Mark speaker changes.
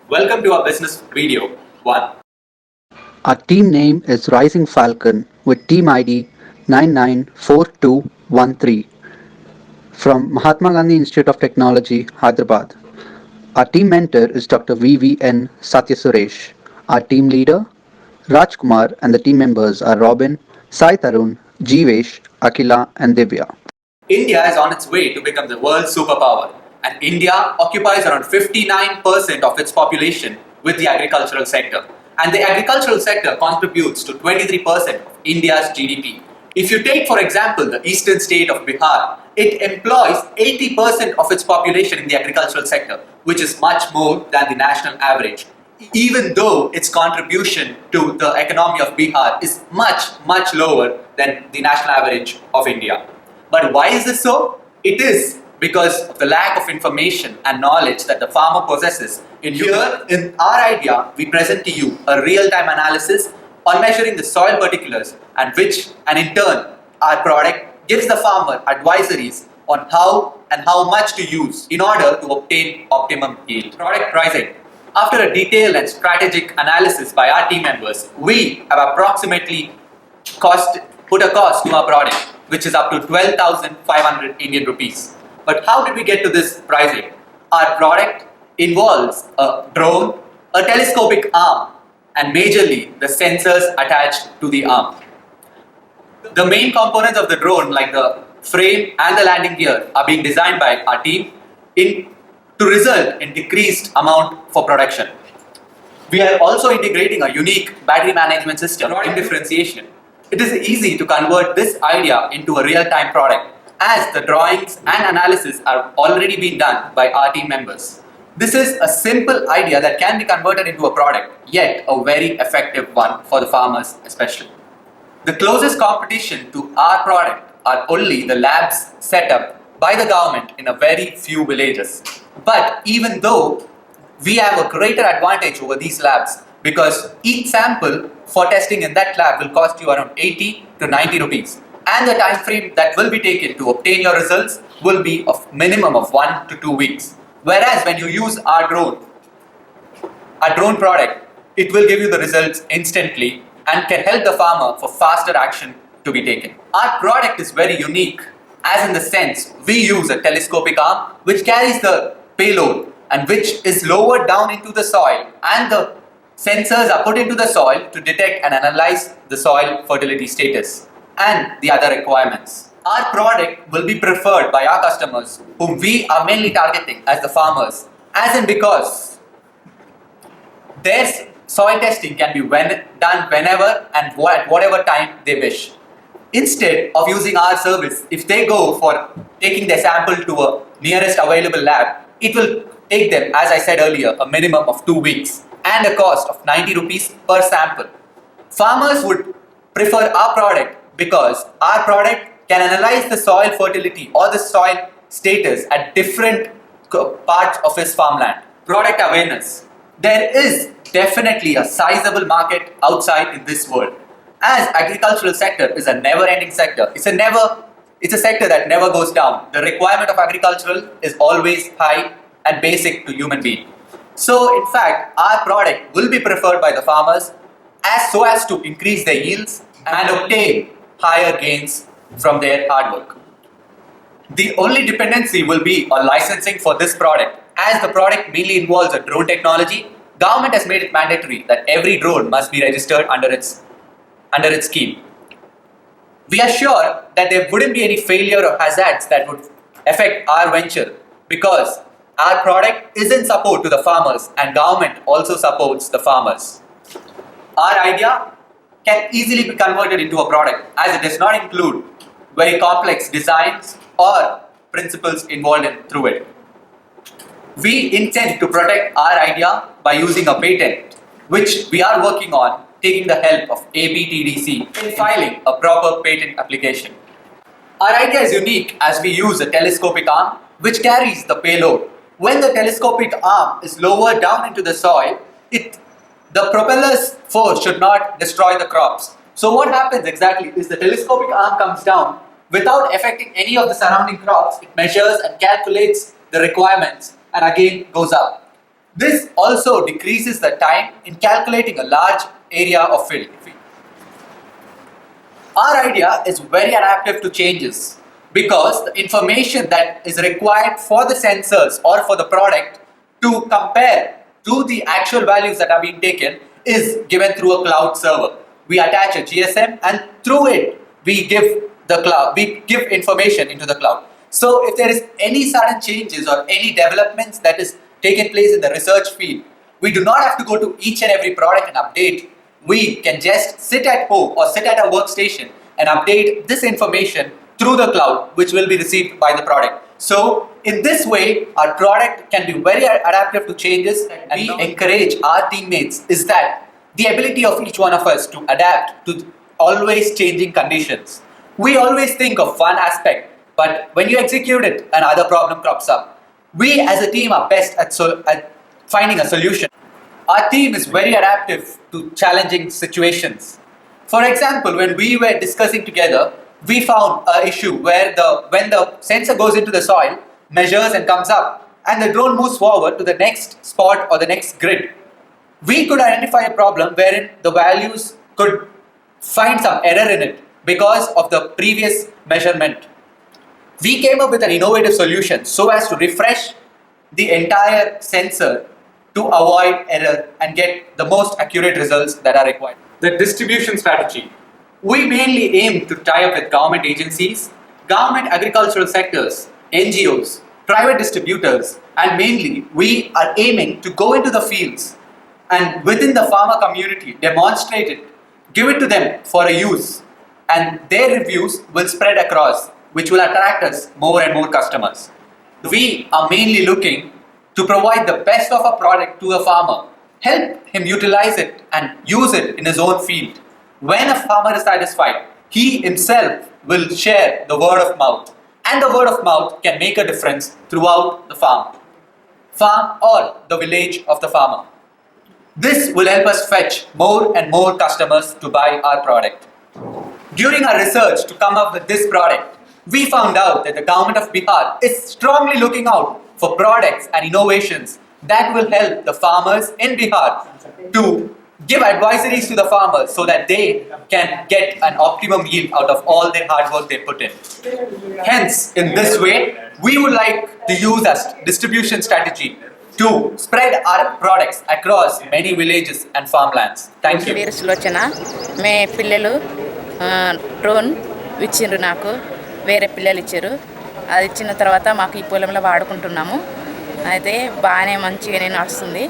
Speaker 1: Welcome to our business video 1.
Speaker 2: Our team name is Rising Falcon with team ID 994213 from Mahatma Gandhi Institute of Technology, Hyderabad. Our team mentor is Dr. VVN Satyasuresh. Our team leader, Rajkumar, and the team members are Robin, Sai Tarun, Jeevesh, Akila, and Divya.
Speaker 1: India is on its way to become the world's superpower, and India occupies around 59% of its population with the agricultural sector. And the agricultural sector contributes to 23% of India's GDP. If you take, for example, the eastern state of Bihar, it employs 80% of its population in the agricultural sector, which is much more than the national average. Even though its contribution to the economy of Bihar is much lower than the national average of India. But why is this so? It is because of the lack of information and knowledge that the farmer possesses. In our idea, we present to you a real-time analysis on measuring the soil particulars and in turn, our product gives the farmer advisories on how and how much to use in order to obtain optimum yield. Product pricing. After a detailed and strategic analysis by our team members, we have approximately put a cost to our product, which is up to 12,500 Indian rupees. But how did we get to this pricing? Our product involves a drone, a telescopic arm, and majorly the sensors attached to the arm. The main components of the drone, like the frame and the landing gear, are being designed by our team to result in decreased amount for production. We are also integrating a unique battery management system in differentiation. It is easy to convert this idea into a real-time product as the drawings and analysis are already being done by our team members. This is a simple idea that can be converted into a product, yet a very effective one for the farmers especially. The closest competition to our product are only the labs set up by the government in a very few villages. But even though we have a greater advantage over these labs because each sample for testing in that lab will cost you around 80 to 90 rupees. And the time frame that will be taken to obtain your results will be of minimum of 1 to 2 weeks. Whereas when you use our drone product, it will give you the results instantly and can help the farmer for faster action to be taken. Our product is very unique as in the sense we use a telescopic arm which carries the payload and which is lowered down into the soil, and the sensors are put into the soil to detect and analyze the soil fertility status and the other requirements. Our product will be preferred by our customers whom we are mainly targeting as the farmers, as in because their soil testing can be done whenever and at whatever time they wish. Instead of using our service, if they go for taking their sample to a nearest available lab, it will take them, as I said earlier, a minimum of 2 weeks and a cost of 90 rupees per sample. Farmers would prefer our product because our product can analyze the soil fertility or the soil status at different parts of his farmland. Product awareness. There is definitely a sizable market outside in this world, as agricultural sector is a never-ending sector. It's a sector that never goes down. The requirement of agricultural is always high and basic to human being. So in fact, our product will be preferred by the farmers as to increase their yields and obtain higher gains from their hard work. The only dependency will be on licensing for this product. As the product mainly involves a drone technology, government has made it mandatory that every drone must be registered under its scheme. We are sure that there wouldn't be any failure or hazards that would affect our venture because our product is in support to the farmers and government also supports the farmers. Our idea can easily be converted into a product as it does not include very complex designs or principles involved through it. We intend to protect our idea by using a patent, which we are working on taking the help of IICDC in filing a proper patent application. Our idea is unique as we use a telescopic arm which carries the payload. When the telescopic arm is lowered down into the soil, the propeller's force should not destroy the crops. So what happens exactly is the telescopic arm comes down without affecting any of the surrounding crops. It measures and calculates the requirements and again goes up. This also decreases the time in calculating a large area of field. Our idea is very adaptive to changes because the information that is required for the sensors or for the product to compare to the actual values that are being taken is given through a cloud server. We attach a GSM and through it we give information into the cloud. So if there is any sudden changes or any developments that is taken place in the research field, we do not have to go to each and every product and update. We can just sit at home or sit at a workstation and update this information through the cloud, which will be received by the product. So in this way, our product can be very adaptive to changes, and we encourage our teammates is that the ability of each one of us to adapt to always changing conditions. We always think of one aspect, but when you execute it, another problem crops up. We as a team are best at finding a solution. Our team is very adaptive to challenging situations. For example, when we were discussing together, we found an issue where when the sensor goes into the soil, measures and comes up, and the drone moves forward to the next spot or the next grid. We could identify a problem wherein the values could find some error in it because of the previous measurement. We came up with an innovative solution so as to refresh the entire sensor to avoid error and get the most accurate results that are required. The distribution strategy. We mainly aim to tie up with government agencies, government agricultural sectors, NGOs, private distributors, and mainly we are aiming to go into the fields and within the farmer community demonstrate it, give it to them for a use, and their reviews will spread across, which will attract us more and more customers. We are mainly looking to provide the best of a product to a farmer, help him utilize it and use it in his own field. When a farmer is satisfied, he himself will share the word of mouth, and the word of mouth can make a difference throughout the farm or the village of the farmer. This will help us fetch more and more customers to buy our product. During our research to come up with this product, we found out that the government of Bihar is strongly looking out for products and innovations that will help the farmers in Bihar to give advisories to the farmers so that they can get an optimum yield out of all their hard work they put in. Hence, in this way, we would like to use a distribution strategy to spread our products across many villages and farmlands. Thank you.
Speaker 3: పేరు సులోచన. మే పిల్లలు drone ఇచ్చిండ్రు, నాకు వేరే పిల్లలు ఇచ్చారు. అది ఇచ్చిన తర్వాత మాకు ఈ పొలంలో వాడుకుంటున్నాము. అయితే బాగానే మంచిగానే నడుస్తుంది.